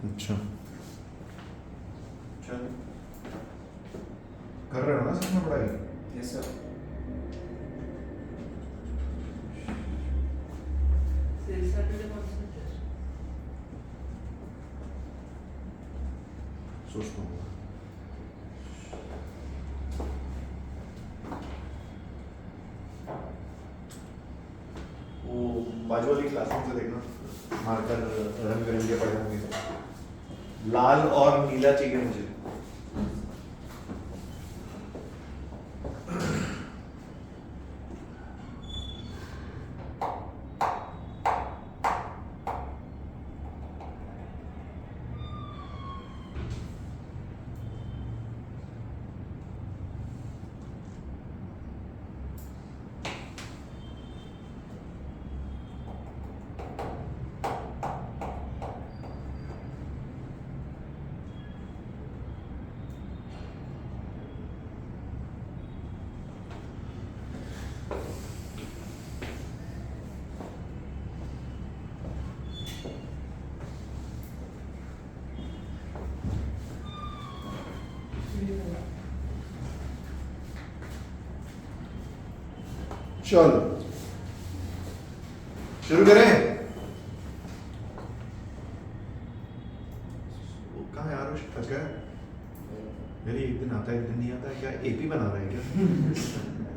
अच्छा चल कर रहे हो ना सच में पढ़ाई? Yes sir. सोचता हूँ। वो बाजू वाली क्लासरूम से देखना, मार्कर रंग बिरंगे पड़े होंगे, लाल और नीला चाहिए मुझे। चलो शुरू करें। वो कहाँ है आरुष, थक गया? मेरी एक दिन आता है एक दिन नहीं आता है, क्या एपी बना रहा है क्या?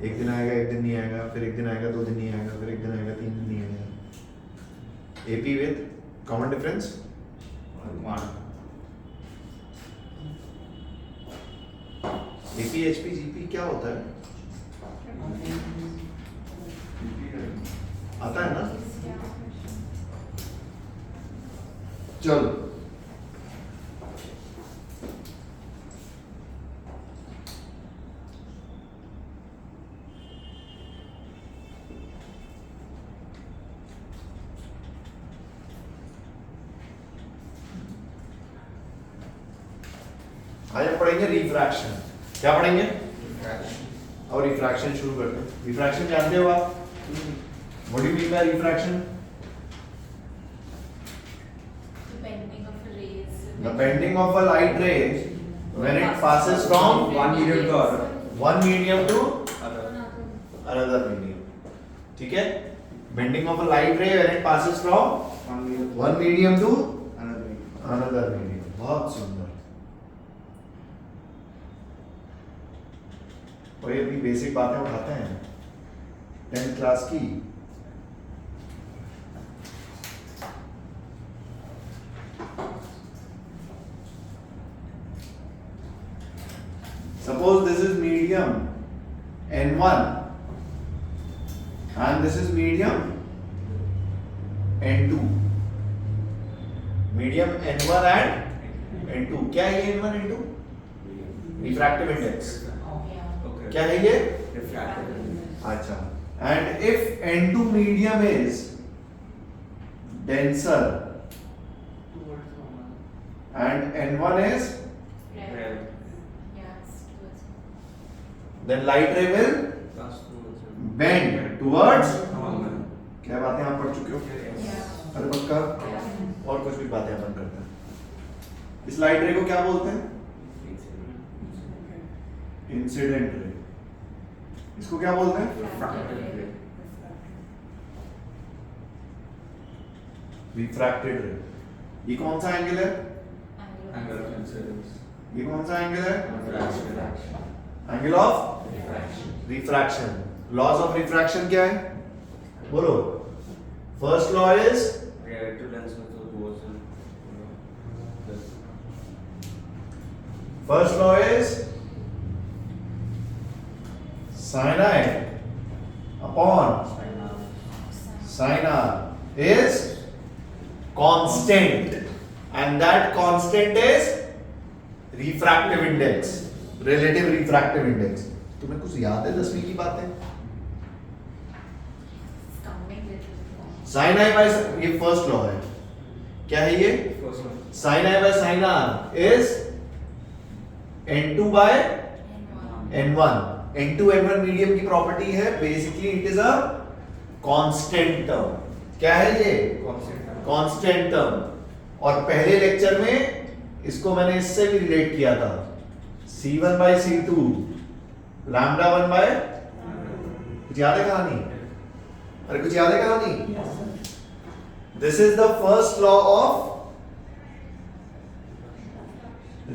एक दिन आएगा एक दिन नहीं आएगा, फिर एक दिन आएगा 2 दिन नहीं आएगा, फिर एक दिन आएगा 3 दिन नहीं आएगा। AP with common difference AP HP GP क्या होता है? आता है ना? चलो आज हम पढ़ेंगे रिफ्रैक्शन। क्या पढ़ेंगे? और रिफ्रैक्शन शुरू करते हैं। रिफ्रैक्शन जानते हो आप? What do you mean by refraction? The bending of a light ray when it passes from one medium to other. one medium to Other. another medium. ठीक है? Bending of a light ray when it passes from one medium to Another medium. another medium. बहुत सुंदर। और ये अपनी basic बातें उठाते हैं 10th क्लास की। Suppose this is medium N1 and this is medium N2. Medium N1 and N2. क्या है ये N1 N2? Refractive index. Okay. क्या है ये? Refractive. अच्छा. And if N2 medium is denser and N1 is, Red. then light ray will Plus two. bend towards. Normal. क्या बातें आप पढ़ चुके हो? अरे पक्का? और कुछ भी बातें अपन करते हैं। इस लाइट रे को क्या बोलते हैं? Incident ray. इसको क्या बोलते हैं? रिफ्रैक्टेड रे। ये कौन सा एंगल है? Angle of incidence. ये कौन सा एंगल है? Refraction. Angle of Refraction. Refraction. Laws of refraction क्या है? बोलो। First law is Reactive lens में तो दो से first law is sin I upon sin R is constant and that constant is refractive index, relative refractive index. तुम्हें कुछ याद है 10वीं की बातें? sin I by ये फर्स्ट लॉ है। क्या है ये? first one. sin I by sin R is n2 by n1. n2 n1 medium की प्रॉपर्टी है, basically it is a constant term. क्या है ये? Constant. Constant term. और पहले लेक्चर में इसको मैंने इससे भी रिलेट किया था, C1 by C2 lambda 1 by, कुछ याद है कहानी? अरे कुछ याद है कहानी? This is the first law of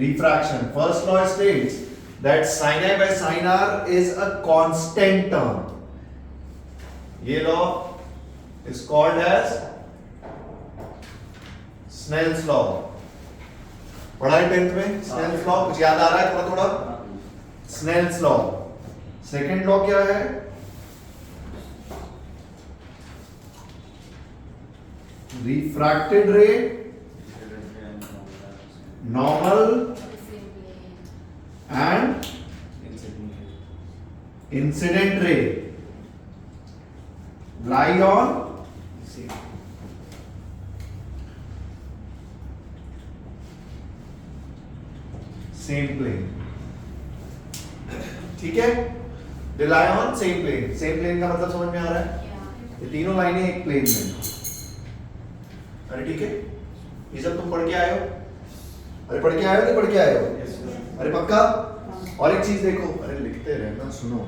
refraction. First law states that sin I by sin R is a constant term. ये law is called as Snell's law. पढ़ा है 10th में Snell's law? कुछ याद आ रहा है थोड़ा थोड़ा? Snell's law. Second law क्या है? Refracted ray, normal and incident ray lie on same plane. ठीक है, they lie on same plane. Same plane का मतलब समझ में आ रहा है? ये तीनों लाइनें एक प्लेन में। अरे ठीक है, ये सब तुम पढ़ के आए हो? अरे पढ़ के आए हो नहीं पढ़ के आए हो? अरे पक्का? और एक चीज देखो, अरे लिखते रहना, सुनो,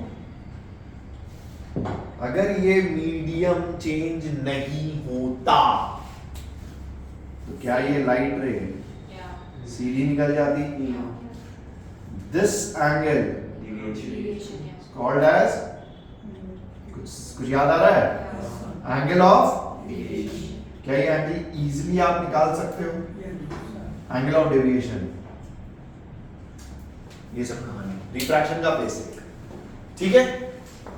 अगर ये मीडियम चेंज नहीं होता तो क्या ये लाइट रे सीधी निकल जाती? दिस एंगल कॉल्ड एज, कुछ याद आ रहा है? एंगल ऑफ, क्या ये एंगल इजीली आप निकाल सकते हो? Angle of deviation. ये सब कहानी रिफ्रैक्शन का बेसिक, ठीक है?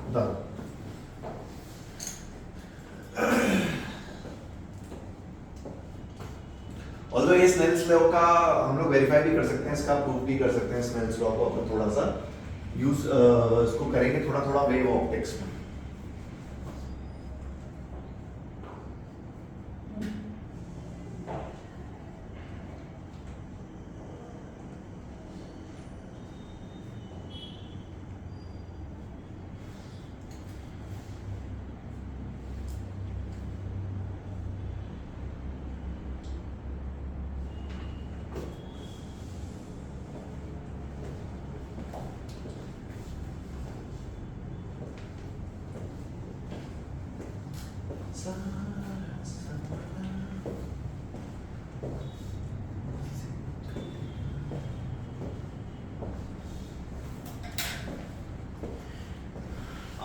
बताओ। ऑल्दो ये स्नेल्स लॉ का हम लोग वेरीफाई भी कर सकते हैं, इसका प्रूफ भी कर सकते हैं। स्नेल्स लॉ को अपन थोड़ा सा यूज इसको करेंगे थोड़ा थोड़ा वेव ऑप्टिक्स में।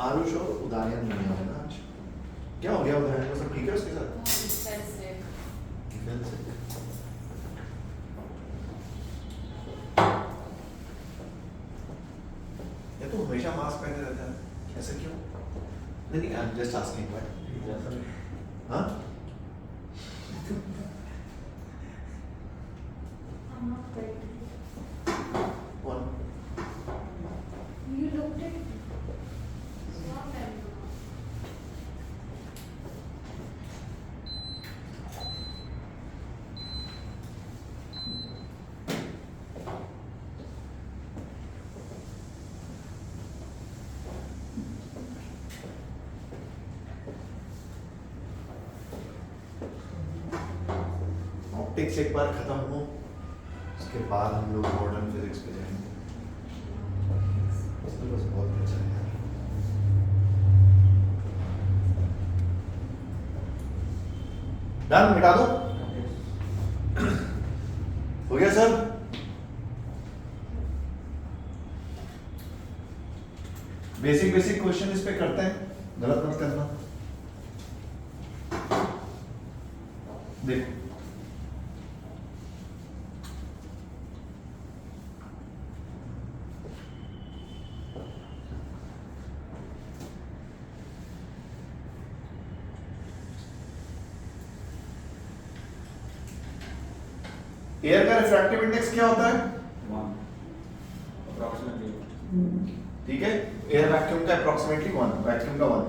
आरुष और उदाहरण नहीं है ना आज? क्या हो गया उदाहरण को? सब ठीक है उसके साथ? ये तो हमेशा मास्क पहने रहता है, ऐसा क्यों? नहीं, I am just asking why. हाँ? कौन? You looked at ऑप्टिक्स एक बार खत्म हो, उसके बाद हम लोग मॉडर्न फिजिक्स पे जाएंगे। बस बहुत अच्छा है यार। डन, मिटा दो। हो गया सर? बेसिक बेसिक क्वेश्चन इस पे करते हैं, गलत मत करना। देखो, एयर का रिफ्रैक्टिव इंडेक्स क्या होता है? 1 approximately। ठीक है, एयर वैक्यूम का अप्रोक्सीमेटली 1, वैक्यूम का 1।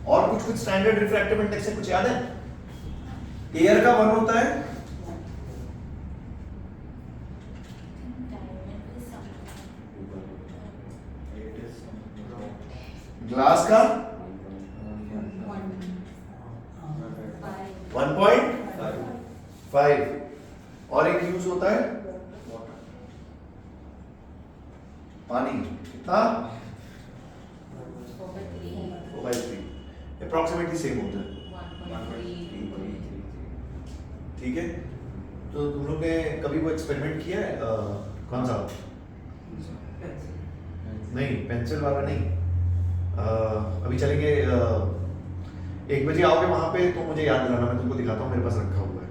और कुछ कुछ स्टैंडर्ड रिफ्रैक्टिव इंडेक्स है, कुछ याद है? एयर का 1 होता है, ग्लास का 1.5 और एक यूज होता है पानी कितना 4/3 अप्रोक्सीमेटली सेम होता है ठीक है तो तुम लोग ने कभी वो एक्सपेरिमेंट किया है कौन सा नहीं पेंसिल वाला नहीं अभी चलेंगे 1 बजे आओगे वहां पे तो मुझे याद दिलाना मैं तुमको दिखाता हूँ मेरे पास रखा हुआ है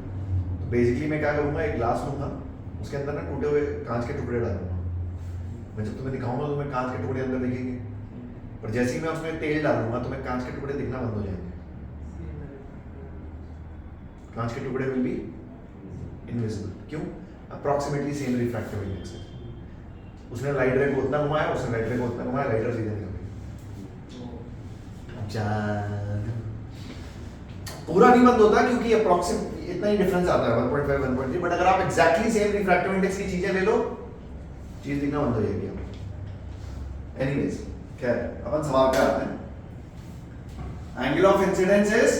तो बेसिकली मैं क्या करूँगा एक ग्लास लूंगा उसके अंदर ना टूटे हुए कांच के टुकड़े डालूंगा मैं जब तुम्हें दिखाऊंगा तो तुम्हें कांच के टुकड़े अंदर दिखेंगे पर जैसे ही मैं उसमें तेल डालूंगा तो मैं कांच के टुकड़े दिखना बंद हो जाएंगे कांच के टुकड़े विल बी इनविजिबल क्यों अप्रॉक्सीमेटली सेम रिफ्रैक्टिव इंडेक्स है उसने लाइट रे को उतना घुमाया उसने लाइट रे को उतना घुमाया लाइटर सीधे निकल गई जान पूरा नहीं बंद होता क्योंकि अप्रॉक्सीमेट इतना ही डिफरेंस आता है 1.5 1.3 बट अगर आप एग्जैक्टली सेम रिफ्रैक्टिव इंडेक्स की चीजें ले लो चीज दिखना बंद हो जाएगी एनीवेज खैर अपन सवाल पे आते हैं angle of incidence is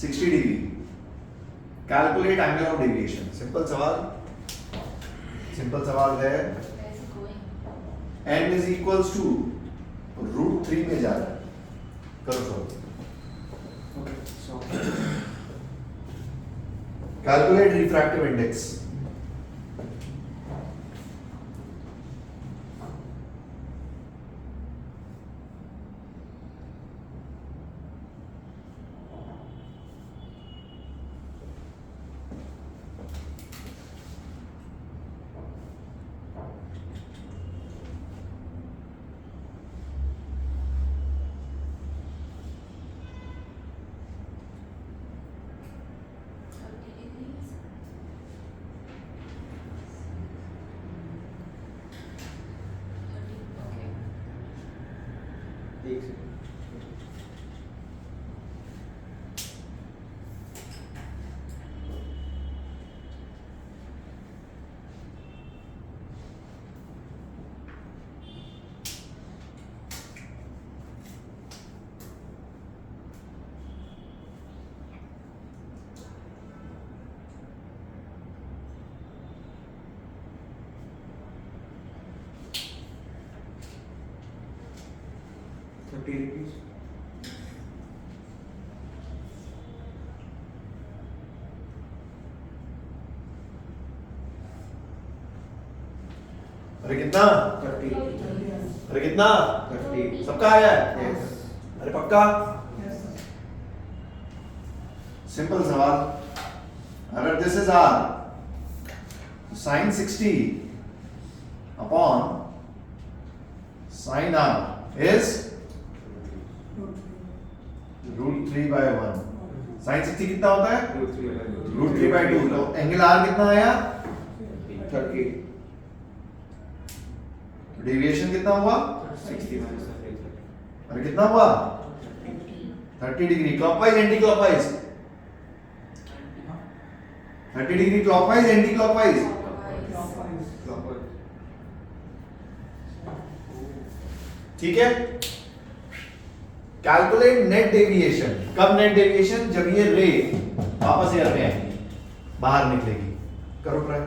60 degree calculate angle of deviation simple सवाल है n is equals to √3 में जा रहा है करो सॉल्व कैलकुलेट रिफ्रैक्टिव इंडेक्स एक सेकंड ₹30 अरे कितना 30 अरे कितना 30 सबका आया है यस अरे पक्का सिंपल सवाल अगर this is r sin 60 upon sin r is √3/1 sin 60 कितना होता है √3/2 तो एंगल r कितना आया 30 डेविएशन कितना हुआ 60 minus 30 अरे कितना हुआ 30 degree clockwise anti clockwise 30 degree clockwise anti clockwise ठीक है कैलकुलेट नेट डेविएशन कब नेट डेविएशन जब ये रे वापस एयर में आएगी बाहर निकलेगी करो ट्राई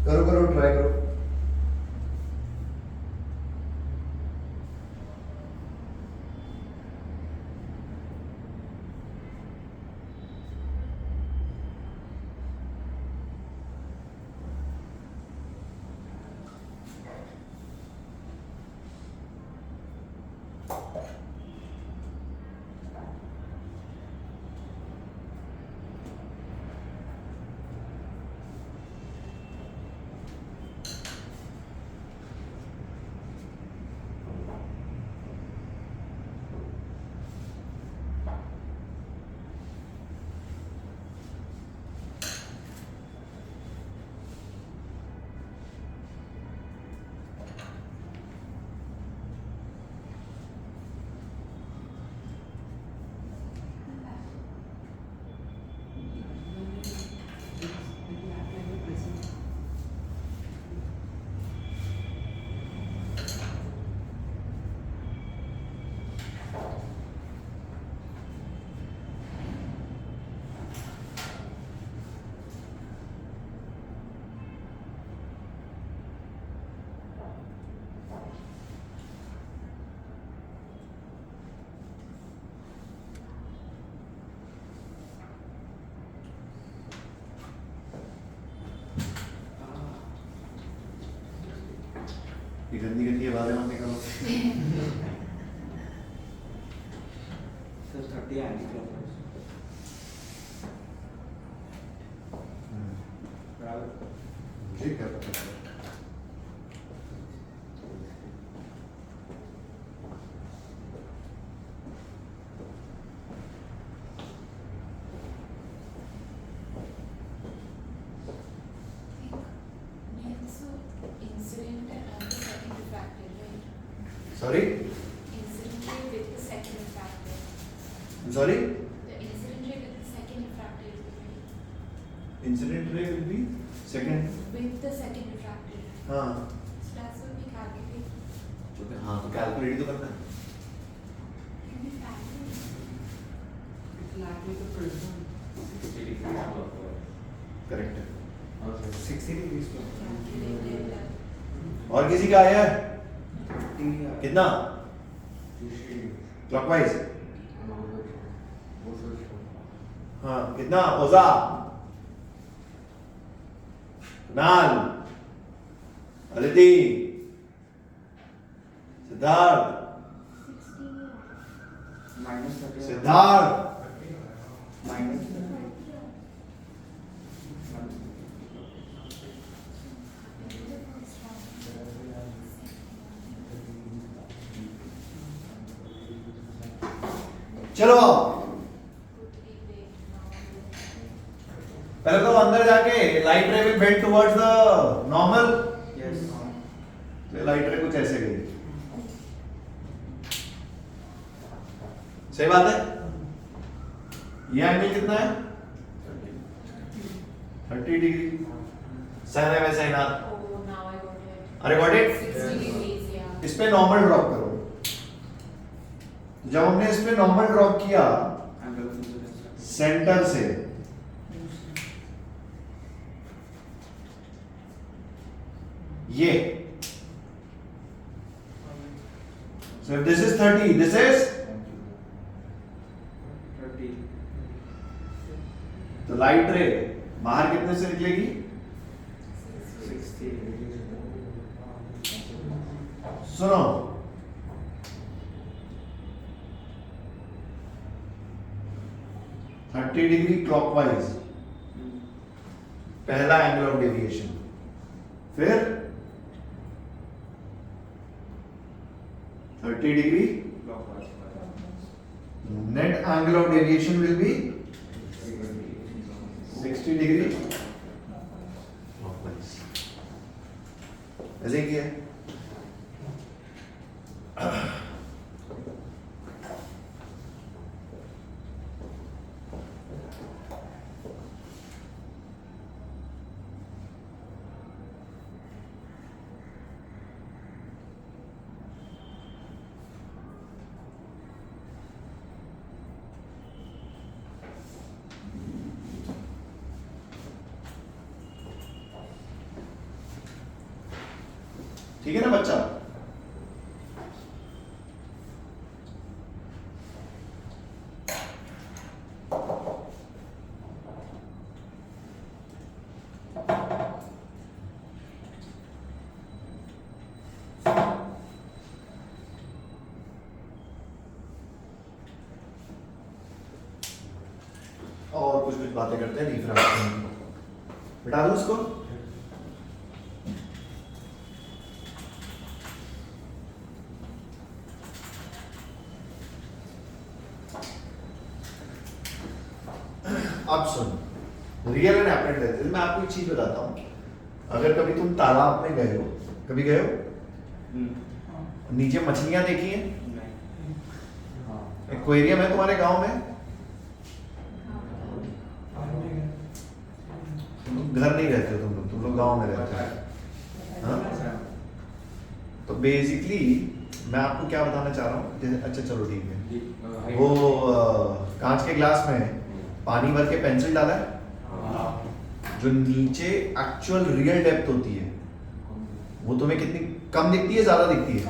करो ट्राई करो ये गंदी गंदी आवाजें मत निकालो। सर 30 एंटी क्लॉकवाइज बराबर मुझे क्या पता है? Incident and the second refracted, right? Sorry? Incident ray with the second refracted. I'm sorry? The incident ray with the second refracted will be Incident ray will be second. with the second refracted. हाँ So that's what we calculate. हाँ तो calculate तो करना है। Can we calculate? Correct है। 60 degrees Calculated. और किसी का आया है? कितना? क्लॉकवाइज। हाँ कितना? ओजा। नाल। अदिति। सिद्धार्थ। -30 सिद्धार्थ। माइनस चलो पहले तो अंदर जाके लाइट रे will bend towards the normal. Yes light रे कुछ ऐसे गई। सही बात है। ये एंगल कितना है? 30 डिग्री। साइन है वैसे ही ना। Oh, now I got it. अरे गॉट इट। 60 degrees, yeah. इस पे नॉर्मल ड्रॉप करो। जब हमने इस पे नॉर्मल ड्रॉप किया एंगल ऑफ इंसिडेंस सेंटर से, ये so if this is 30, this is 30 तो लाइट रे बाहर कितने से निकलेगी? 60 सुनो थर्टी डिग्री क्लॉकवाइज पहला एंगल ऑफ डेविएशन, फिर 30 degree net angle of deviation will be 60 degree clockwise. ऐसे ही किया है। ठीक है ना बच्चा? और कुछ कुछ बातें करते हैं रिफ्रैक्शन। बिठा दो उसको। अब सुन, रियल एंड एपरेंट है। मैं आपको एक चीज बताता हूँ। अगर कभी तुम तालाब में गए हो, कभी गए हो, नीचे मछलियां देखी हैं? एक्वेरियम है तुम्हारे गांव में? घर नहीं रहते हो तुम लोग गांव में रहते हो। हाँ? तो बेसिकली मैं आपको क्या बताना चाह रहा हूँ, जैसे अच्छा चलो ठीक है, वो कांच के ग्लास में पानी भर के पेंसिल डाला है, जो नीचे एक्चुअल रियल डेप्थ होती है वो तुम्हें कितनी कम दिखती है, ज्यादा दिखती है?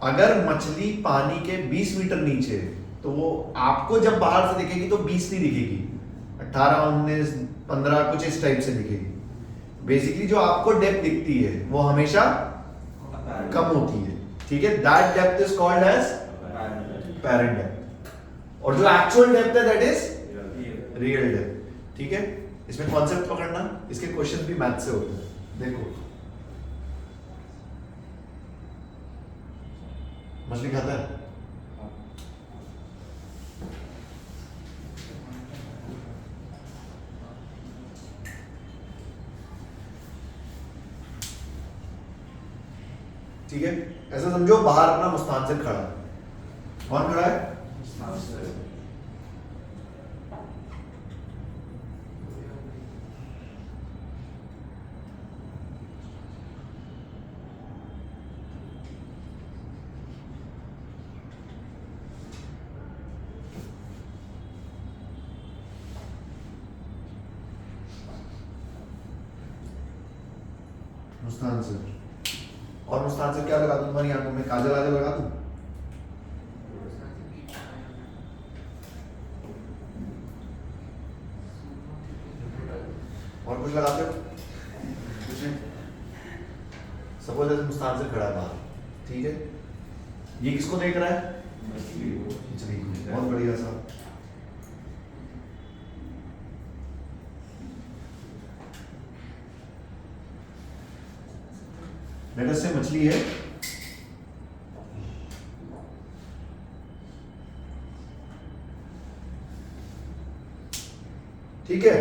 अगर मछली पानी के 20 मीटर नीचे है तो वो आपको जब बाहर से दिखेगी तो 20 नहीं दिखेगी, 18, 19, 15 कुछ इस टाइप से दिखेगी। बेसिकली जो आपको डेप्थ दिखती है वो हमेशा कम होती है, ठीक है। That depth is called as parent depth, और जो एक्चुअल डेप्थ है दैट इज रियल डेप्थ, ठीक है। इसमें कॉन्सेप्ट पकड़ना, इसके क्वेश्चन भी मैथ से होते हैं। देखो मछली खाता है, ठीक है। ऐसा समझो बाहर अपना मुस्तानसिर खड़ा है। कौन खड़ा है? मुस्तानसिर। और मुस्तानसिर क्या लगा दूं तुम्हारी आंखों में? काजल वाजल लगा दूं? और कुछ लगाते हो? कुछ नहीं। सपोज ऐसे मुस्तानसिर खड़ा है बाहर, ठीक है। ये किसको देख रहा है? मछली को। बहुत बढ़िया साहब। लेट अस से मछली है, ठीक है।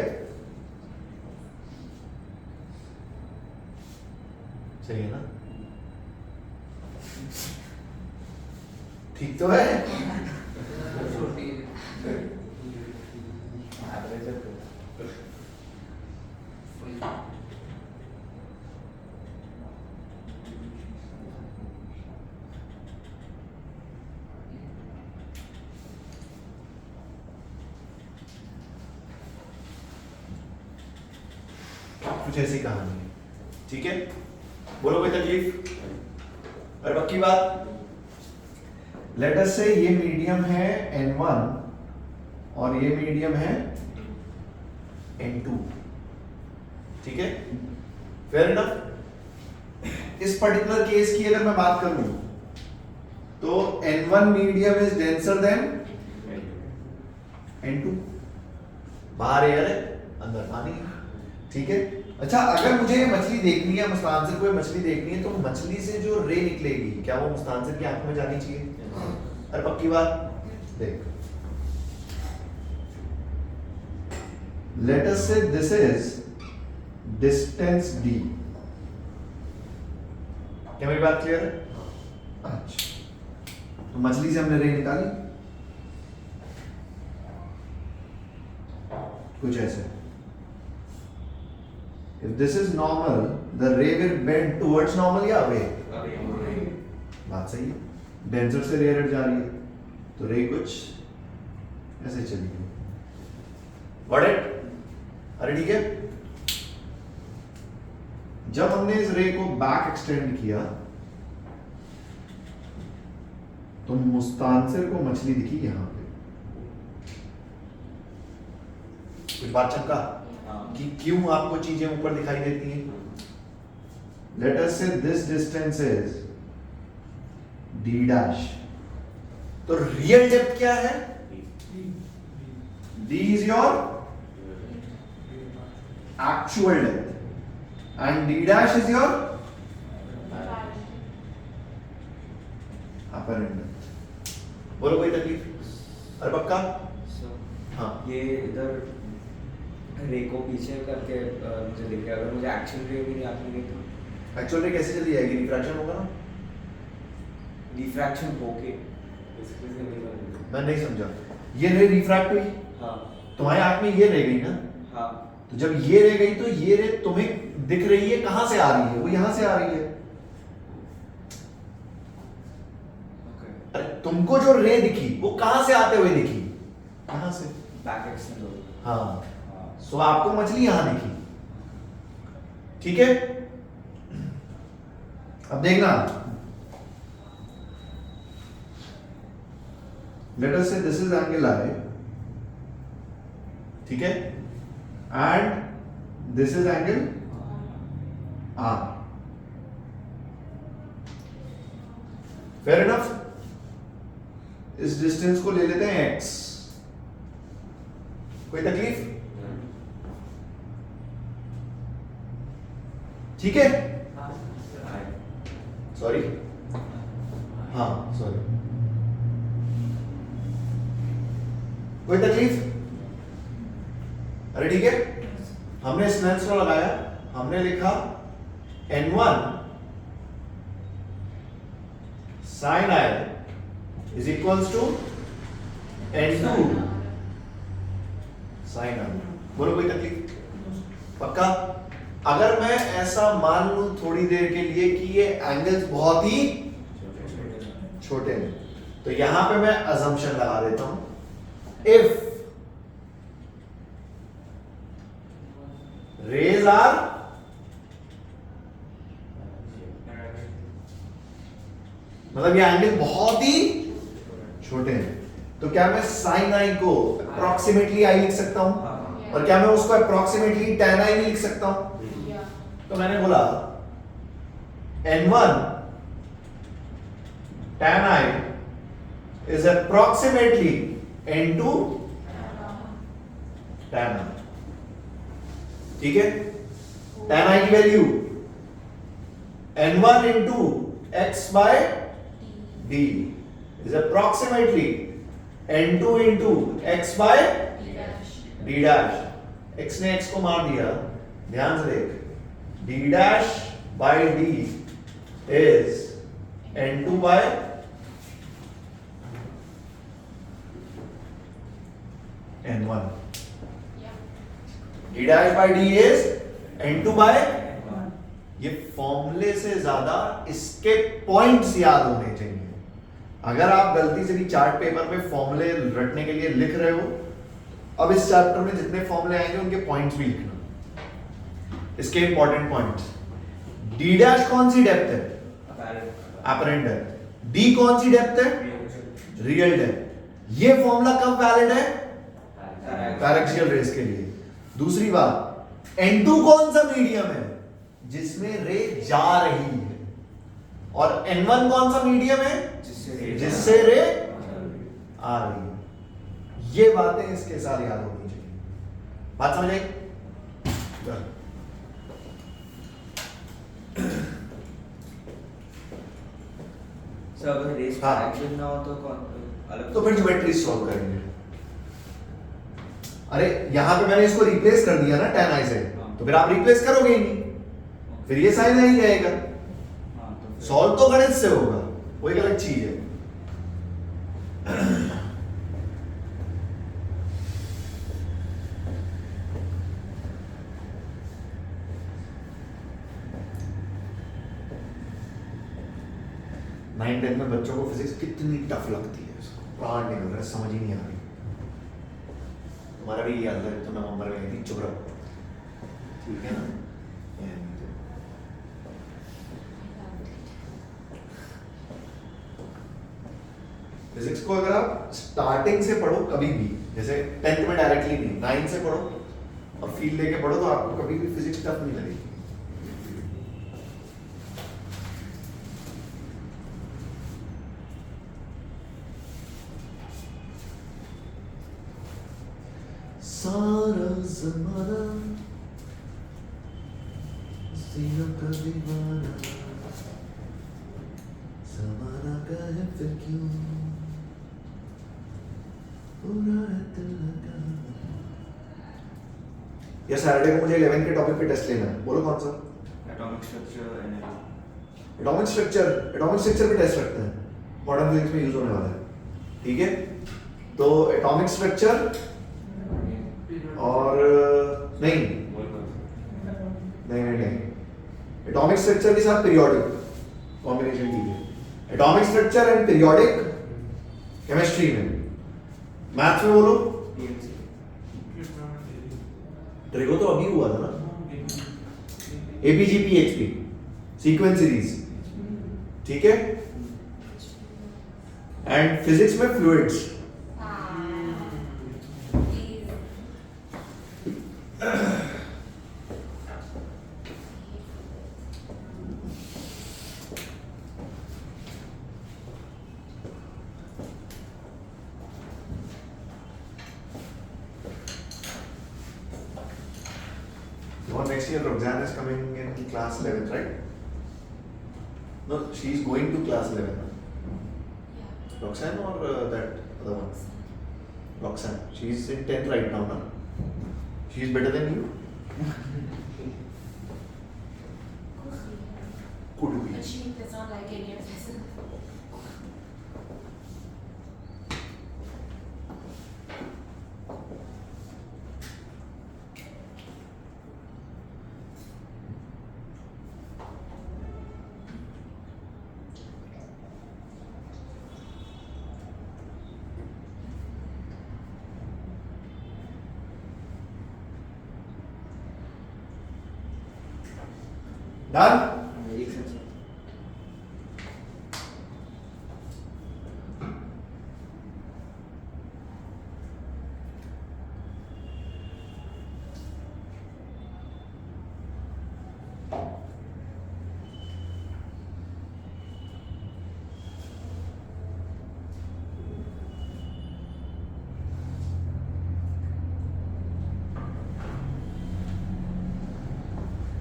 सही है ना? ठीक तो है? कुछ ऐसी कहानी है, ठीक है। बोलो कोई तकलीफ? और पक्की बात, लेट अस से ये मीडियम है N1 और ये मीडियम है N2, ठीक है। Fair enough. इस पर्टिकुलर केस की अगर मैं बात करूं तो N1 medium is denser then N2। बाहर एयर है, अंदर पानी है, ठीक है। अच्छा, अगर मुझे मछली देखनी है, मुस्तानसिर को मछली देखनी है, तो मछली से जो रे निकलेगी क्या वो मुस्तानसिर की आंखों में जानी चाहिए? अरे पक्की बात। देख, लेट अस से दिस इज डिस्टेंस d। क्या मेरी बात क्लियर है? अच्छा, तो मछली से हमने रे निकाली कुछ ऐसे। If this is normal, the ray will bend towards normal या away? बात सही है। डेंसर से रे हट जा रही है तो रे कुछ ऐसे चलेगी। Got it? अरे ठीक है। जब हमने इस रे को बैक एक्सटेंड किया तो मुस्तानसिर को मछली दिखी यहां पे। कुछ बात चमका कि क्यों आपको चीजें ऊपर दिखाई देती हैं। लेट अस से this distance is d dash. तो रियल डेप्थ क्या है? d is your actual depth and d dash is your apparent depth. बोलो कोई तकलीफ? अरे पक्का? हाँ, ये इधर रे को पीछे करके मुझे दिख रहा है। अगर मुझे एक्चुअल रे भी नहीं आती नहीं तो एक्चुअल रे कैसे चली जाएगी? रिफ्रैक्शन होगा ना। रिफ्रैक्शन होके मैं नहीं समझा। ये रे रिफ्रैक्ट हुई, हाँ तुम्हारी आंख में ये रह गई ना, हाँ तो जब ये रह गई तो ये रे तुम्हें दिख रही है, कहां से आ रही है? वो यहां से आ रही है। ओके। अरे तुमको जो रे दिखी वो कहां से आते हुए दिखी? कहां से? बैक एक्सटेंड हो गया। हाँ, सो आपको मछली यहां दिखी, ठीक है। अब देखना, लेट अस से दिस इज एंगल I, ठीक है, and this is angle R. Fair enough. इस डिस्टेंस को ले लेते हैं x। कोई तकलीफ? ठीक है, सॉरी, हाँ सॉरी, कोई तकलीफ? अरे ठीक है, हमने स्नेल्स लॉ लगाया, हमने लिखा n1 sin i is equals to n2 sin i। बोलो कोई तकलीफ? पक्का? अगर मैं ऐसा मान लूं थोड़ी देर के लिए कि ये एंगल्स बहुत ही छोटे हैं, तो यहां पे मैं अजम्पशन लगा देता हूं, इफ रेज आर मतलब ये एंगल बहुत ही छोटे हैं, तो क्या मैं साइन आई को अप्रोक्सीमेटली आई लिख सकता हूं? और क्या मैं उसको अप्रोक्सीमेटली tan आई भी लिख सकता हूं? Yeah. तो मैंने बोला n1 tan i is approximately n2 tan i। ठीक है, tan i की value n1 into x by d is approximately n2 into x by d dash। x ने x को मार दिया, ध्यान से देख, d dash by d is n2 by n1। Yeah. d dash by d is n2 by, ये फॉर्मूले से ज्यादा इसके पॉइंट्स याद होने चाहिए। अगर आप गलती से भी चार्ट पेपर पे फॉर्मूले रटने के लिए लिख रहे हो, अब इस चैप्टर में जितने फॉर्मूले आएंगे उनके पॉइंट्स भी लिखना, इसके इंपॉर्टेंट पॉइंट्स। डी डैश कौन सी डेप्थ है? Apparent depth. डी कौन सी डेप्थ है? Real depth. ये फॉर्मूला कब वैलिड है? पैरेक्सियल रेस के लिए। दूसरी बात, N2 कौन सा मीडियम है? जिसमें रे जा रही है। और N1 कौन सा मीडियम है? जिससे रे आ रही है। ये बातें इसके साथ याद होनी चाहिए। बात समझ आई? सर अगर रेस हाँ। एक्शन ना हो तो कौन अलग? तो फिर ज्योमेट्री सॉल्व करेंगे। अरे यहां पे मैंने इसको रिप्लेस कर दिया ना tan i से, तो फिर आप रिप्लेस करोगे ही नहीं, फिर ये साइन आई रहेगा। हाँ, तो फिर- सॉल्व तो गणित से होगा, वो एक अलग चीज है। नाइन टेंथ में बच्चों को फिजिक्स कितनी टफ लगती है, उसको प्राण निकल रहा है, समझ ही नहीं आ रही। तुम्हारा भी याद है, तो नवंबर में आई थी, चुप रहो, ठीक है ना? फिजिक्स को अगर आप स्टार्टिंग से पढ़ो कभी भी, जैसे 10th में डायरेक्टली नहीं, 9 से पढ़ो और फील लेके पढ़ो, तो आपको कभी भी फिजिक्स टफ नहीं लगेगी। सारा ज़माना सीनों का दीवाना, ज़माना का है फिर क्यों पूरा है दिल लगा। यार सैटरडे को मुझे 11 के टॉपिक पे टेस्ट लेना है, बोलो कौन सा? Atomic structure energy. Atomic structure पे टेस्ट रखते हैं, मॉडर्न फिजिक्स में यूज होने वाला है, ठीक है? तो एटॉमिक स्ट्रक्चर और नहीं एटॉमिक स्ट्रक्चर के साथ पीरियोडिक कॉम्बिनेशन कीजिए। Atomic structure and periodic chemistry में, मैथ्स में बोलो ट्रिगो तो अभी हुआ था ना, एपीजीपीएचपी सीक्वेंस सीरीज, ठीक है? एंड फिजिक्स में fluids. Or next year Roxanne is coming in class 11th, right? No, she is going to class 11. Yeah. Roxanne or that other one? Roxanne. She is in 10th right now, na? She is better than you? Could be. But she does not like any of this. Done? एक second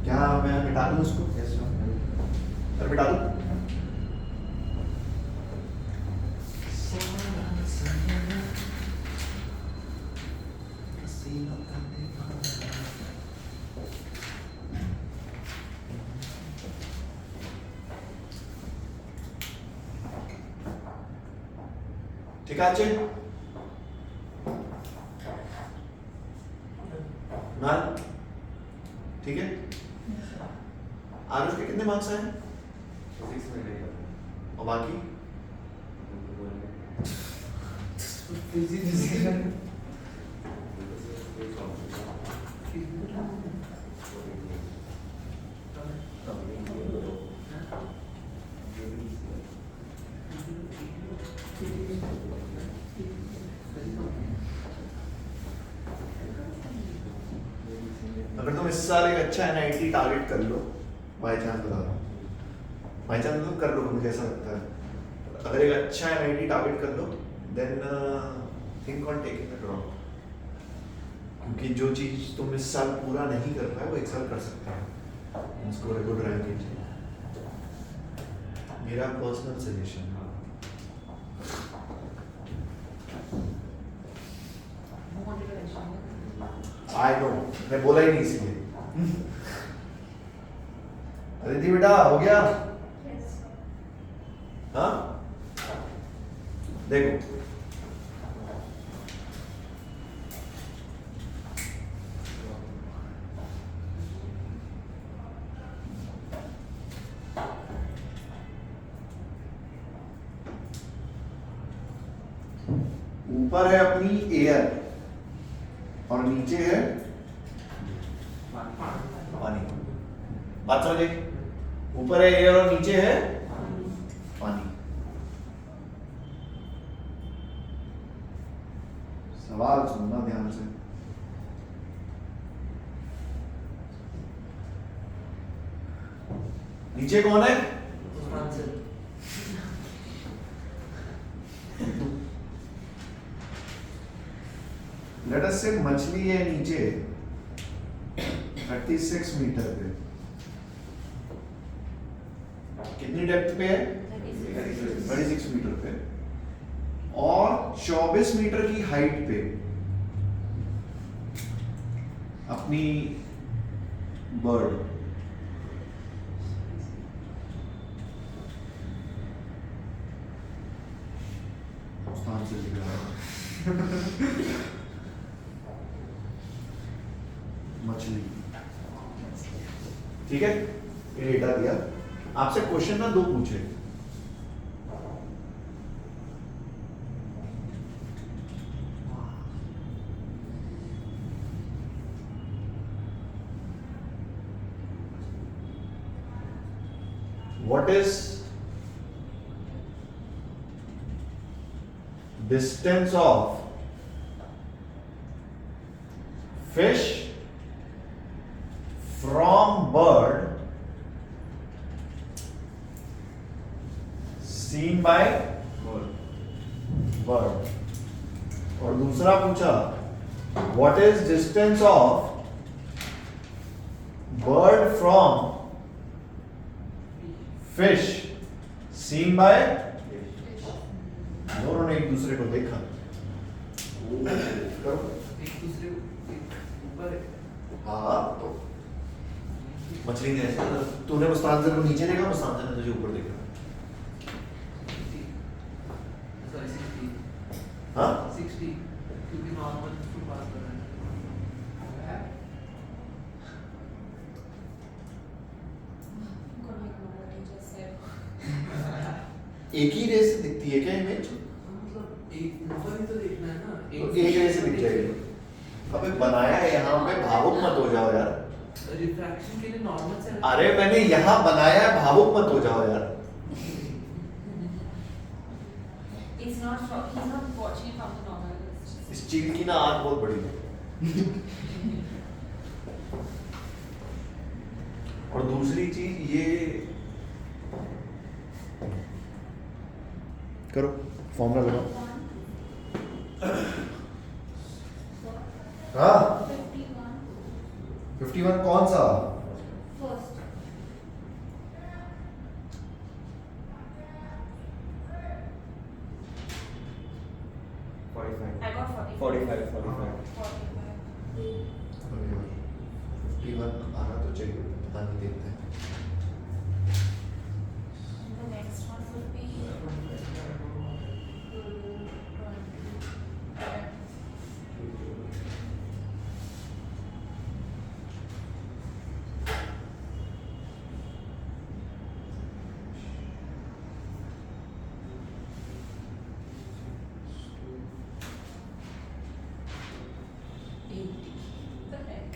क्या मैं मिटा दूँ उसको? Yes अरे मिटा दूँ? ठीक है अच्छे? ना? ठीक है? आरुष के कितने मार्क्स आए? फिजिक्स में नहीं और बाकी? अगर तुम इस साल एक अच्छा एनआईटी टारगेट कर लो, बाई चांस बता रहा हूँ, बाई चांस तुम कर लो, मुझे ऐसा लगता है अगर एक अच्छा एनआईटी टारगेट कर लो then think on taking the drop, क्योंकि जो चीज तुम इस साल पूरा नहीं कर पाए वो एक साल कर सकते हो, स्कोर गुड रैंक। मेरा पर्सनल सजेशन आई नो, मैं बोला ही नहीं इसलिए। अदिति बेटा हो गया? हाँ देखो ऊपर है अपनी एयर और नीचे है पानी। बात समझे? ऊपर है एयर और नीचे है पानी। सवाल सुनना ध्यान से। नीचे कौन है? लेट अस से मछली है नीचे 36 मीटर पे, कितनी डेप्थ पे है? 36 मीटर पे, और 24 मीटर की हाइट पे अपनी बर्ड स्थान से दिख रहा है। मछली, ठीक है, ये डेटा दिया। आपसे क्वेश्चन ना दो पूछे, what is distance of fish from bird seen by bird, और दूसरा पूछा what is distance of fish seen by दोनों ने एक दूसरे को देखा। करो। एक दूसरे ऊपर हाँ तो मछली ने ऐसे तूने मुस्तांजर को नीचे देखा, मुस्तांजर ने तुझे ऊपर देखा। सॉरी 60 हाँ 60 क्योंकि नॉर्मल टू पास कर रहा है। I'm gonna ignore what you just said. एक ही रे से दिखती है क्या इमेज? मतलब एक ऊपर ही तो देखना है ना। तो एक रे से दिख जाएगी। अबे बनाया है यहाँ पे, भावुक मत हो जाओ यार। रिफ्रैक्शन के लिए नॉर्मल से अरे मैंने यहाँ बनाया है, भावुक मत हो जाओ यार। He's not watching it from the normal. It's just- इस चील की ना आँख बहुत बड़ी है। और दूसरी चीज ये करो, फॉर्मूला लगाओ। हाँ 51. 51 कौन सा? First. I got 45. 45. 45. 51 आना तो चाहिए, पता नहीं देखते हैं। And the next one will be 20. The heck?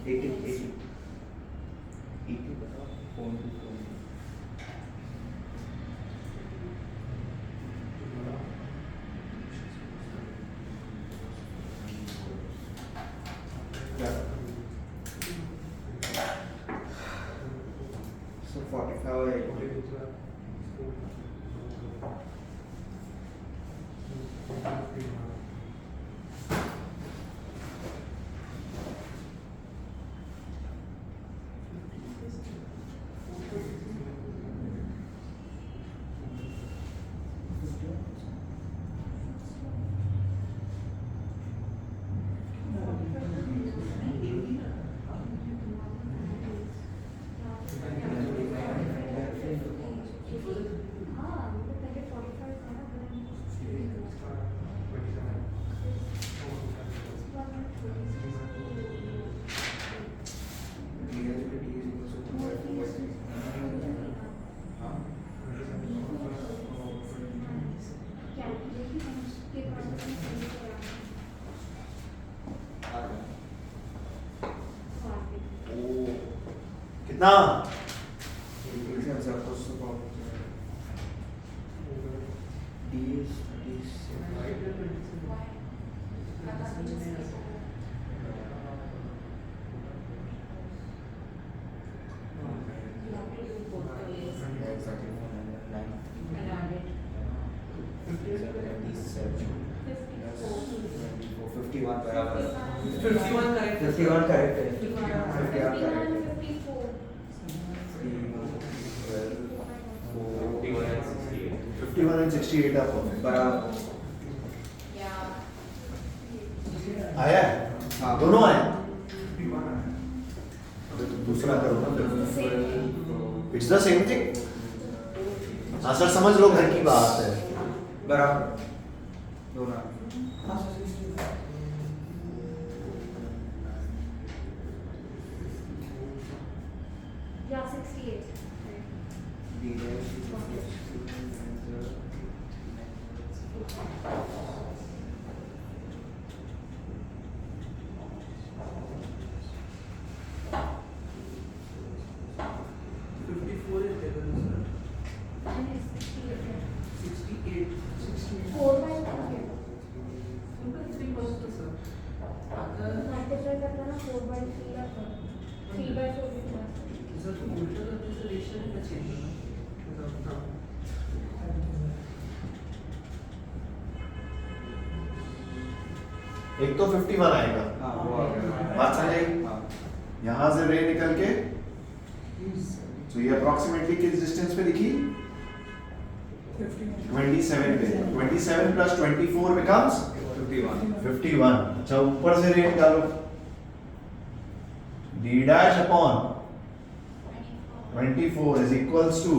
80. 80 बताओ, फोन पे फोन। So 45 कितना? बराबर 51 करेक्ट 51 करेक्ट है 51 51 51 and 68 are perfect. बराबर Yeah. आया है? हाँ। दोनों आए? अबे तो दूसरा करो ना फिर। It's the same thing. हाँ सर समझ लो, घर की बात है। बराबर दोनों Yeah, 68. एक तो 51 आएगा, हाँ वो आ गया बात समझ आई? हाँ यहां से रे निकल के तो ये अप्रोक्सीमेटली किस डिस्टेंस पे दिखी? 27 पे। 27 प्लस 24 becomes 51। अच्छा ऊपर से रे निकालो, d dash upon 24 is equals to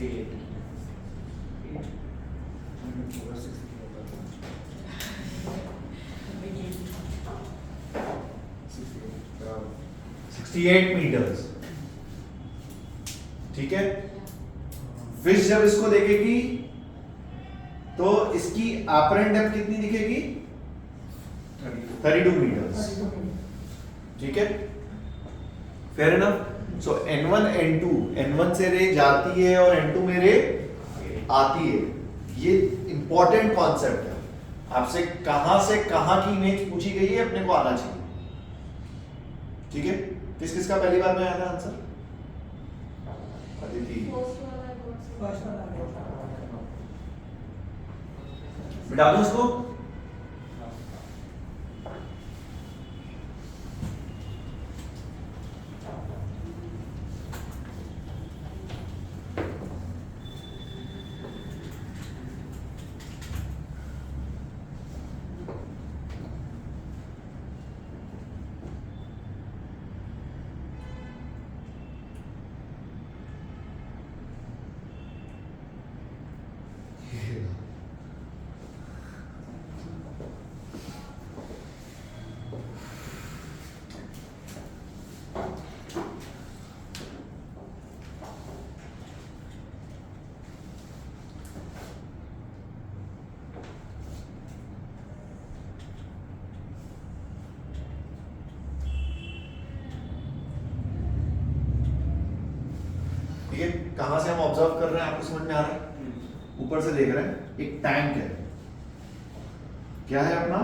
Yeah. 68 meters। ठीक है, फिश जब इसको देखेगी तो इसकी अपरेंट डेप्थ कितनी दिखेगी? 32 मीटर्स। ठीक है, फेयर इनफ। सो n1 n2, n1 से रे जाती है और n2 में रे आती है। ये इंपॉर्टेंट कॉन्सेप्ट है, आपसे कहां की इमेज पूछी गई है अपने को आना चाहिए। ठीक है, किस किस का पहली बार में आया था answer? Aditi, First one I got. मिटा दो उसको। ठीक है, कहां से हम ऑब्जर्व कर रहे हैं आपको समझ में आ रहा है? ऊपर से देख रहे हैं, एक टैंक है। क्या है अपना?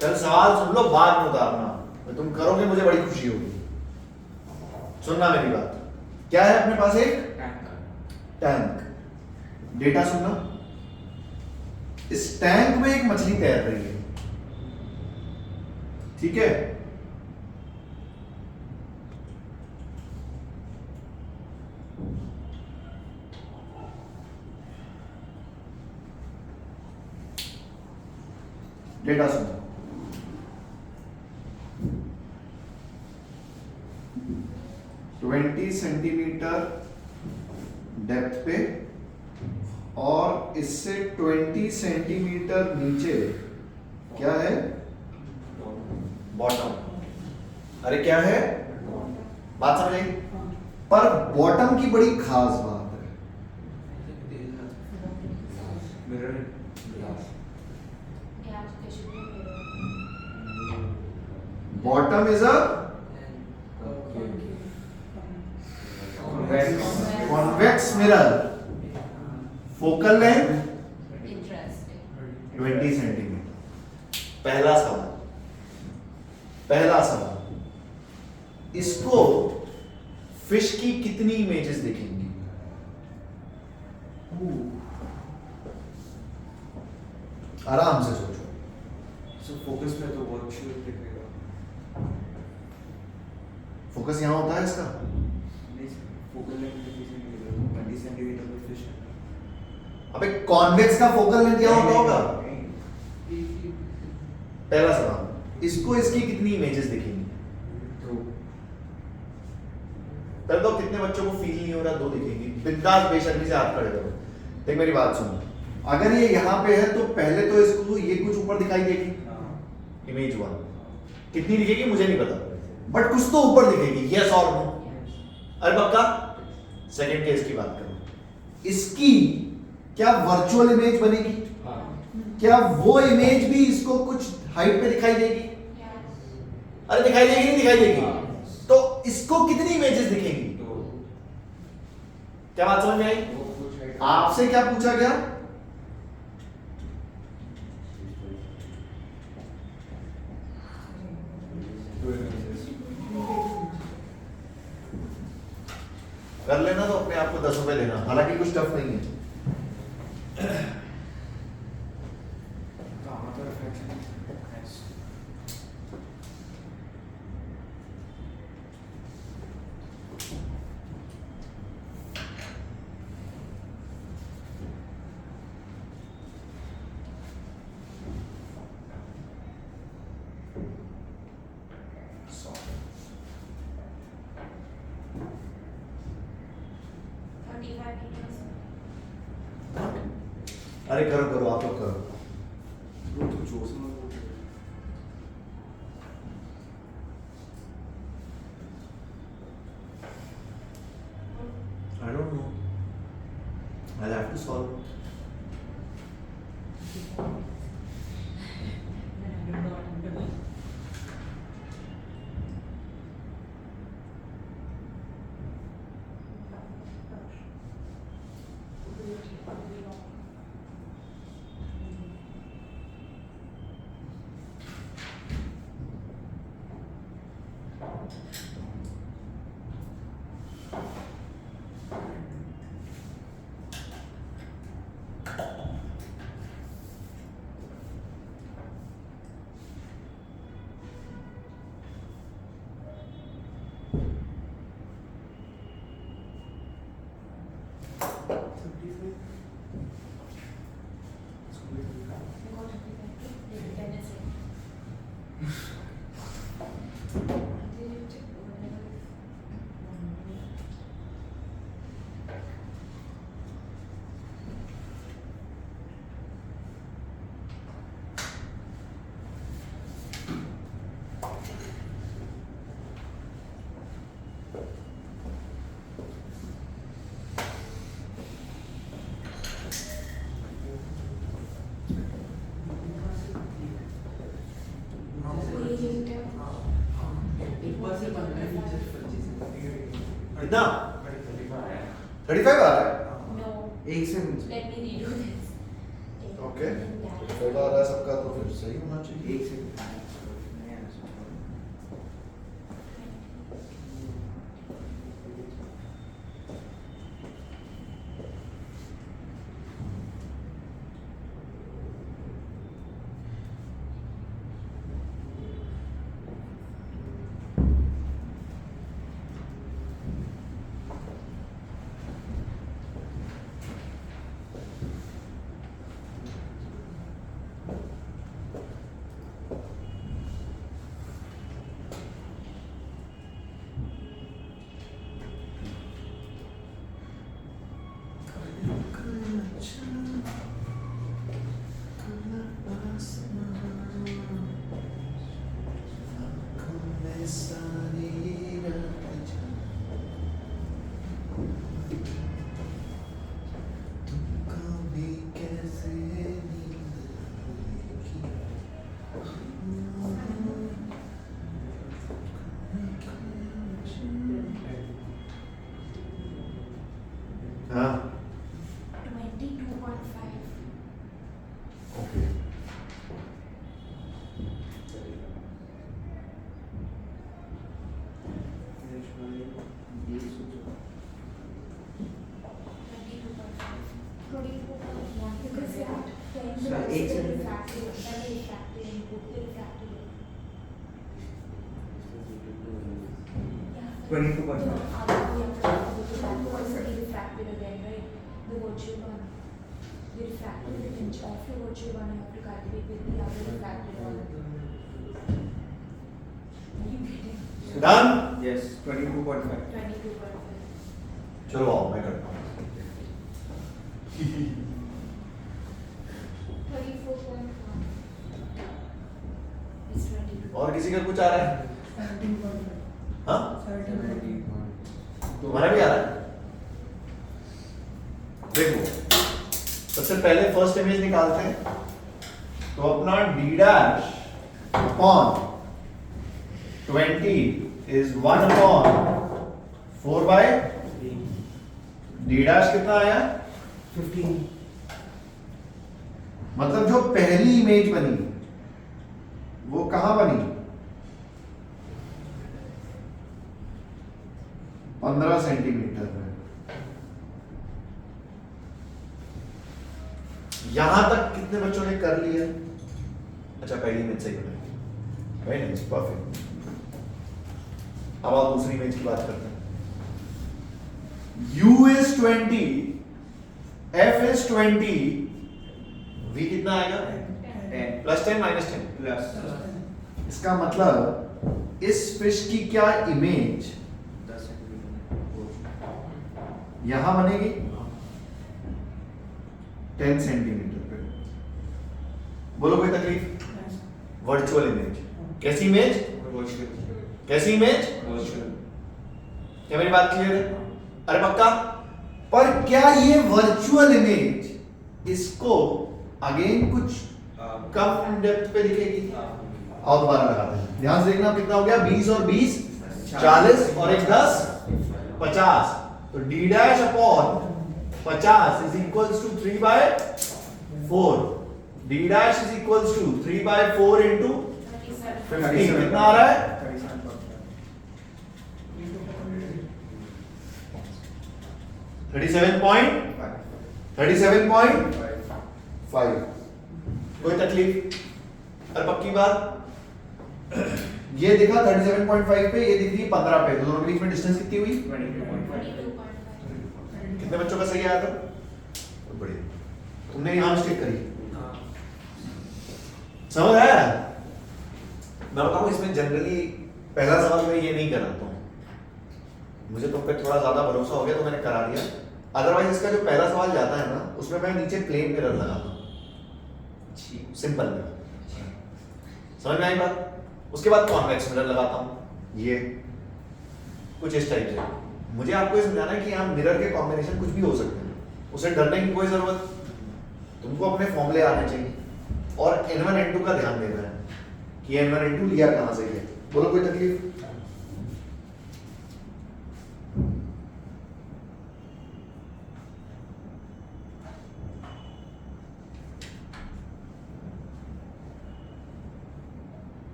चल सवाल सुन लो, बाद में उतारना। तुम करोगे मुझे बड़ी खुशी होगी। सुनना मेरी बात। क्या है अपने पास? एक टैंक। डेटा सुनना, इस टैंक में एक मछली तैर रही है। ठीक है, डेटा सुनो। 20 सेंटीमीटर डेप्थ पे और इससे 20 सेंटीमीटर नीचे क्या है? बॉटम। अरे क्या है? बात समझ आई? पर बॉटम की बड़ी खास बात है। Bottom is a convex mirror. Focal length Interesting. 20 centimetre. पहला सवाल, इसको फिश की कितनी इमेजेस दिखेंगी? आराम से सोचो। फोकस में तो बहुत शुरू दिखेगा। फोकस यहां होता है इसका। नहीं सर, फोकल लेंथ के पीछे नहीं होगा। 20 सेंटीमीटर का फिश है। अबे कॉन्वेक्स का फोकल लेंथ क्या होता होगा? नहीं, पहला सवाल, इसको इसकी कितनी इमेजेस दिखेंगी? तो कर दो, कितने बच्चों को फील नहीं हो रहा? 2 दिखेंगी। बिंदास बेशर्मी से हाथ खड़े करो। देख मेरी बात सुनो, अगर ये यहाँ पे है तो पहले तो इसको ये कुछ ऊपर दिखाई देगी, इमेज 1। कितनी दिखेगी मुझे नहीं पता, बट कुछ तो ऊपर दिखेगी। यस और नो? अरे पक्का? सेकंड केस की बात करो। इसकी क्या वर्चुअल इमेज बनेगी? हाँ क्या वो इमेज भी इसको कुछ हाइट पे दिखाई देगी? अरे दिखाई देगी नहीं दिखाई देगी? हाँ। तो इसको कितनी इमेजेस दिखेंगी? तो क्या बात समझ में आई? वो कुछ है आपसे क्या पूछा गया? कर लेना तो अपने आप को 10 रुपए देना, हालांकि कुछ टफ नहीं है। अरे करो करो, आप लोग करो। वो तो जोश में I don't know. I'll have to solve. कितना? 35 आ रहा है? No. एक से Let me redo this. Okay, 35 आ रहा है सबका, तो फिर सही होना चाहिए। एक से हाँ 22.5. ओके, एक से डन। यस 22.5 चलो आओ, मैं करता हूँ। 22. और किसी का कुछ आ रहा है? हाँ, तुम्हारा भी आ रहा है? देखो सबसे पहले फर्स्ट इमेज निकालते हैं, तो अपना d dash upon 20 is 1 upon 4 by d dash कितना आया 15 मतलब जो पहली इमेज बनी वो कहां बनी 15 सेंटीमीटर में। यहां तक कितने बच्चों ने कर लिया? अच्छा पहली इमेज सही बनाई, वेरी नाइस, परफेक्ट। अब आप दूसरी इमेज की बात करते हैं। u is 20, f is 20, v कितना आएगा? 10 प्लस 10 माइनस 10। प्लस इसका मतलब इस फिश की क्या इमेज 10 सेंटीमीटर यहां बनेगी 10 सेंटीमीटर पे। बोलो कोई तकलीफ? Virtual image. कैसी इमेज? कैसी इमेज? क्या मेरी बात क्लियर है? अरे पक्का? पर क्या ये वर्चुअल इमेज इसको अगेन कुछ कम डेप्थ पे दिखेगी? और दोबारा लगाते हैं, ध्यान से देखना कितना हो गया, 20 और 20 40 और 1 10 50। तो d dash upon 50 is equals to 3 by 4। d dash is equals to 3 by 4 into 15। कितना आ रहा है? 37.5। कोई तकलीफ? और पक्की बात, ये दिखा 37.5 पे, ये दिख रही है 15 पे, तो दोनों के बीच में डिस्टेंस कितनी हुई? 22.5. कितने बच्चों का सही आया था? बहुत बढ़िया, तुमने यहां मिस्टेक करी, समझ आया? मैं बताऊं इसमें जनरली पहला सवाल मैं ये नहीं कराता हूं, मुझे तुम पे थोड़ा ज्यादा भरोसा हो गया तो मैंने करा दिया। अदरवाइज इसका जो पहला सवाल जाता है ना, उसमें मैं नीचे प्लेन मिरर लगाता हूं, सिंपल मिरर। समझ में आई बात? उसके बाद कॉन्वेक्स मिरर लगाता हूं, ये कुछ इस टाइप से। मुझे आपको ये समझाना है कि यहाँ मिरर के कॉम्बिनेशन कुछ भी हो सकते हैं, उसे डरने की कोई जरूरत, तुमको अपने फॉर्मूले आने चाहिए और n1 n2 का ध्यान देना है कि n1 n2 लिया कहां से है। बोलो कोई तकलीफ?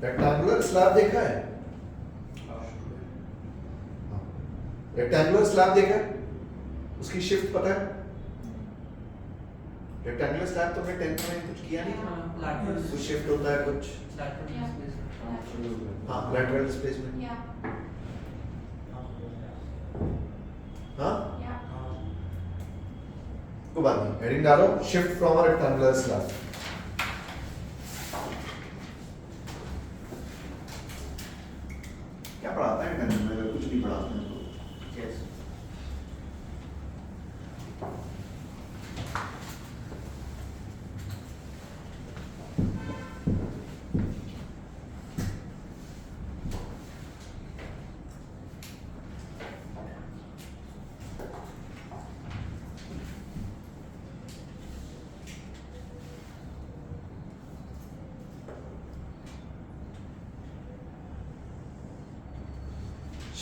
रेक्टेंगुलर स्लैब देखा है? रेक्टेंगुलर स्लैब देखा है? उसकी शिफ्ट पता है? रेक्टेंगुलर स्लैब तुमने 10th में कुछ किया नहीं? कुछ शिफ्ट होता है कुछ, हाँ लैटरल डिस्प्लेसमेंट, Yeah. हाँ Yeah. कोई बात नहीं, हेडिंग डालो shift from a rectangular slab. क्या पढ़ाता है टेंथ में? अगर कुछ भी पढ़ाते हैं तो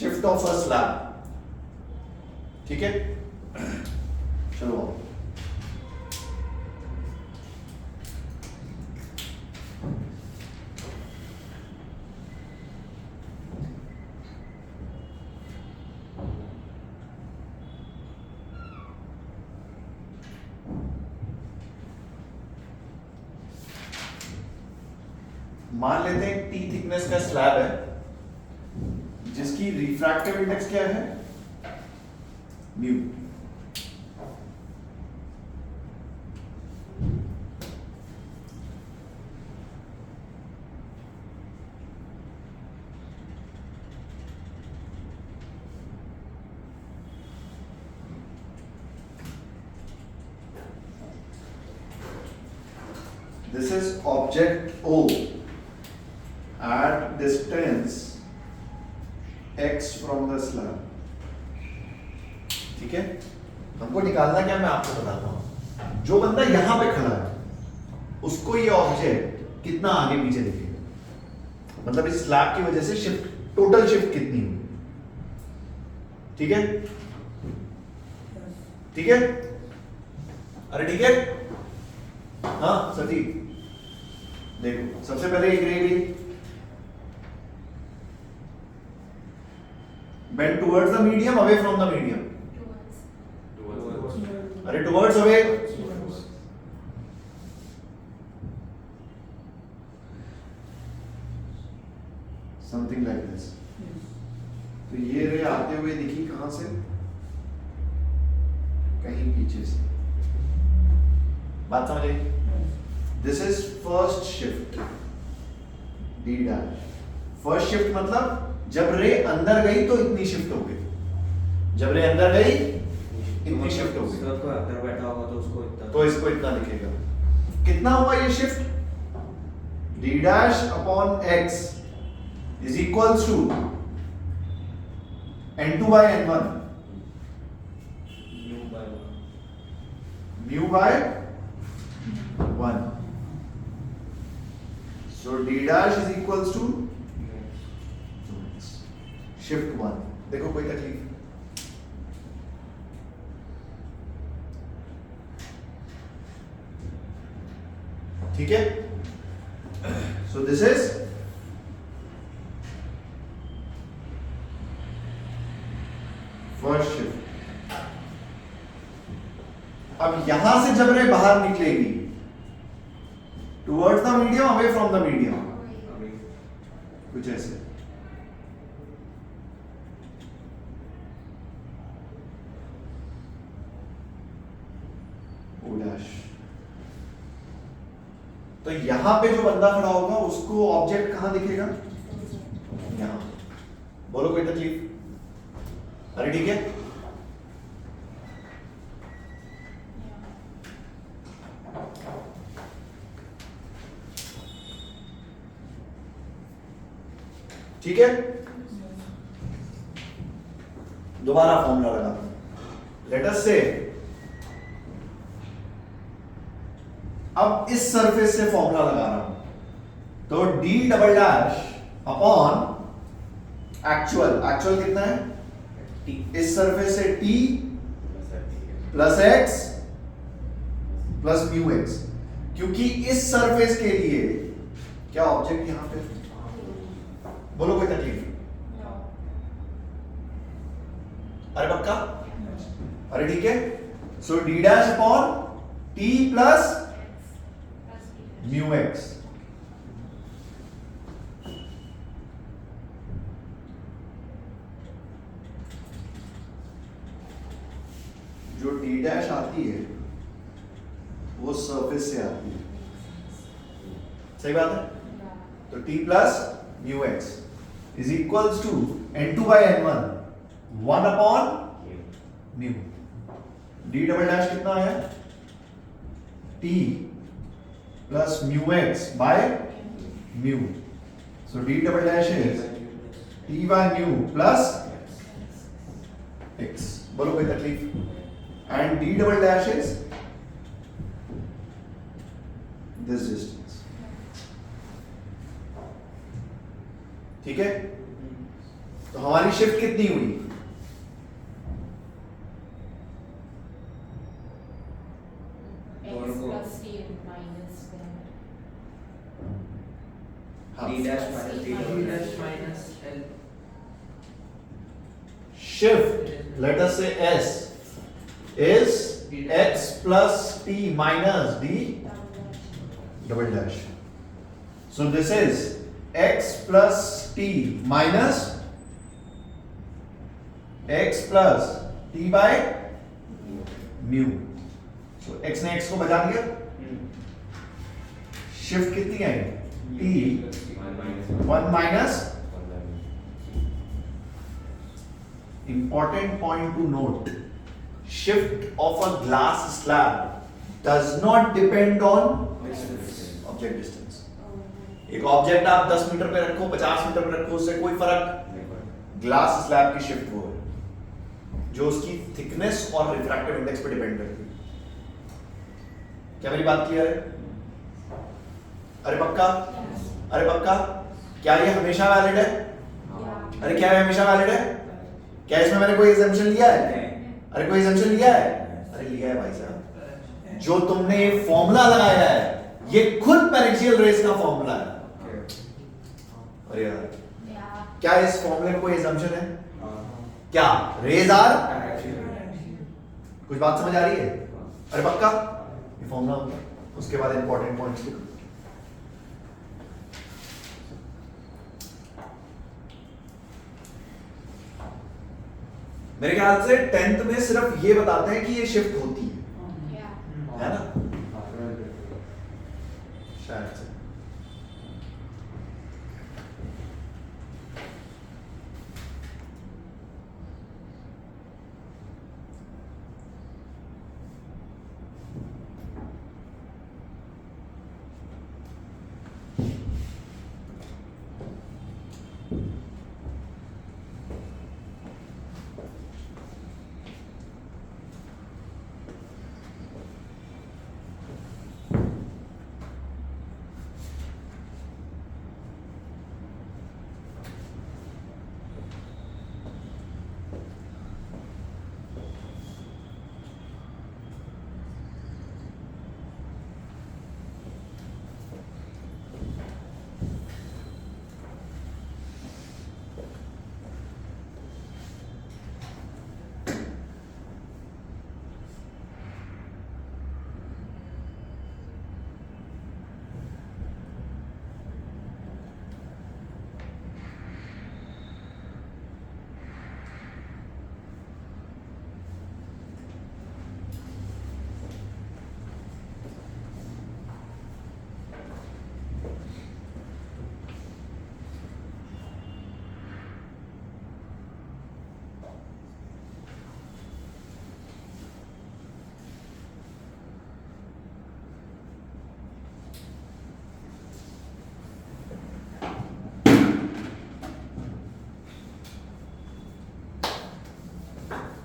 शिफ्ट ऑफ अ स्लैब, ठीक है? चलो मान लेते हैं टी थिकनेस का स्लैब है जिसकी रिफ्रैक्टिव इंडेक्स क्या है? Mu. This is object O at distance x from the slab. ठीक है, हमको निकालना क्या, मैं आपको बताता हूं। जो बंदा यहां पे खड़ा है उसको ये ऑब्जेक्ट कितना आगे पीछे दिखेगा, मतलब इस स्लैब की वजह से शिफ्ट, टोटल शिफ्ट कितनी हुई। ठीक है, ठीक है, अरे ठीक है, हाँ सती देखो, सबसे पहले एक रे गई, bend towards the medium, away from the medium, अरे towards, away, something like this। तो ये रे आते हुए दिखी कहां से, कहीं पीछे से, बात समझ आई। This is first shift, D dash. First shift मतलब जब रे अंदर गई तो इतनी शिफ्ट हो गई, जब रे अंदर गई इतनी शिफ्ट हो गई, कोई अंदर बैठा होगा तो उसको इतना, तो इसको इतना दिखेगा। कितना हुआ ये shift, D dash upon x is equals to n2 by n1, mu by 1, so d dash is equals to shift 1। देखो कोई तकलीफ, ठीक है। So this is first shift. अब यहां से जब रे बाहर निकलेगी towards the medium, away from the medium, कुछ ऐसे, ओ डैश। तो यहां पे जो बंदा खड़ा होगा उसको ऑब्जेक्ट कहां दिखेगा, यहां। बोलो कोई तकलीफ, अरे ठीक है, ठीक है। दोबारा फॉर्मूला लगा, लेट अस से अब इस सरफेस से फॉर्मूला लगा रहा हूं, तो d double dash upon actual कितना है, इस सरफेस से t plus x plus mu x, क्योंकि इस सरफेस के लिए क्या ऑब्जेक्ट यहां पे, बोलो कोई तकलीफ, अरे पक्का, अरे ठीक है। So D dash upon T plus mu X, जो डी डैश आती है वो सरफेस से आती है, सही बात है। तो t plus mu x is equals to n2 by n1, 1 upon mu. D double dash कितना आया, t plus mu x by mu, so d double dash is t by mu plus x. बोलो कोई तकलीफ, and d double dash is this distance, ठीक है। तो हमारी shift कितनी हुई, x plus t minus d dash minus d D double dash dash minus L. shift, let us say s is x plus t minus d double dash, so this is x plus t minus x plus t by mu, so x ने x को बचा दिया, shift कितनी आई, t 1 minus, important point to note, shift of a glass slab does not depend on object distance, एक object आप 10 metre पे रखो, 50 metre पे रखो, उससे कोई फर्क। ग्लास स्लैब की शिफ्ट वो है जो उसकी थिकनेस और रिफ्रैक्टिव इंडेक्स पे डिपेंड करती है। क्या मेरी बात क्लियर है? अरे पक्का? अरे पक्का? क्या ये हमेशा वैलिड है? Yeah. अरे क्या ये हमेशा वैलिड है? क्या इसमें मैंने कोई एग्जम्पशन लिया है? अरे कोई एग्जम्पन लिया है? अरे लिया है भाई साहब। जो तुमने ये फॉर्मूला लगाया है ये खुद पैरेक्सियल रेस का फॉर्मूला है। अरे यार Yeah. क्या इस फॉर्मूले में कोई एग्जम्पशन है? क्या रेज आर? कुछ बात समझ आ रही है? अरे पक्का? ये फॉर्मूला होता है, उसके बाद इंपॉर्टेंट पॉइंट्स लिखो। मेरे ख्याल से 10th में सिर्फ ये बताते हैं कि ये शिफ्ट होती है, Yeah. है ना? शायद से।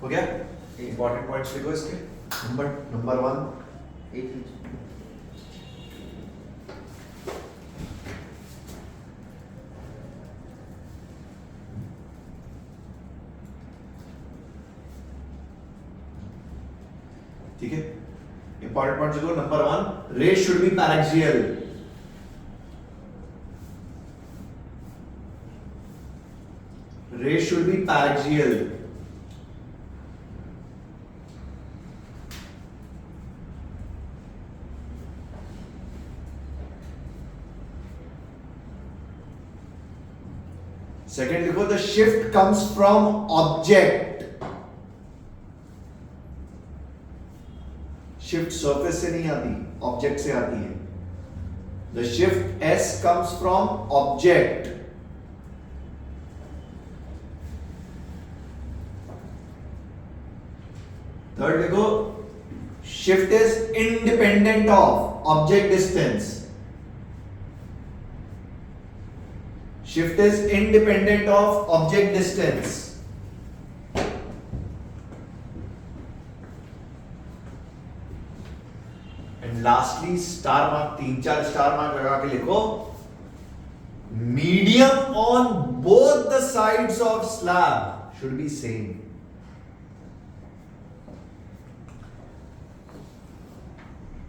हो गया? इंपॉर्टेंट पॉइंट्स लिखो इसके। नंबर 1 8 इंच ठीक है? इंपॉर्टेंट पॉइंट्स लिखो। Number 1 rays should be paraxial. Rays should be paraxial. Second लिखो the shift comes from object. Shift surface से नहीं आती, ऑब्जेक्ट से आती है। द शिफ्ट एस कम्स फ्रॉम ऑब्जेक्ट। थर्ड लिखो shift is independent of object distance. Shift is independent of object distance. And lastly, star mark, 3-4 star mark लगा के लिखो medium on both the sides of slab should be same.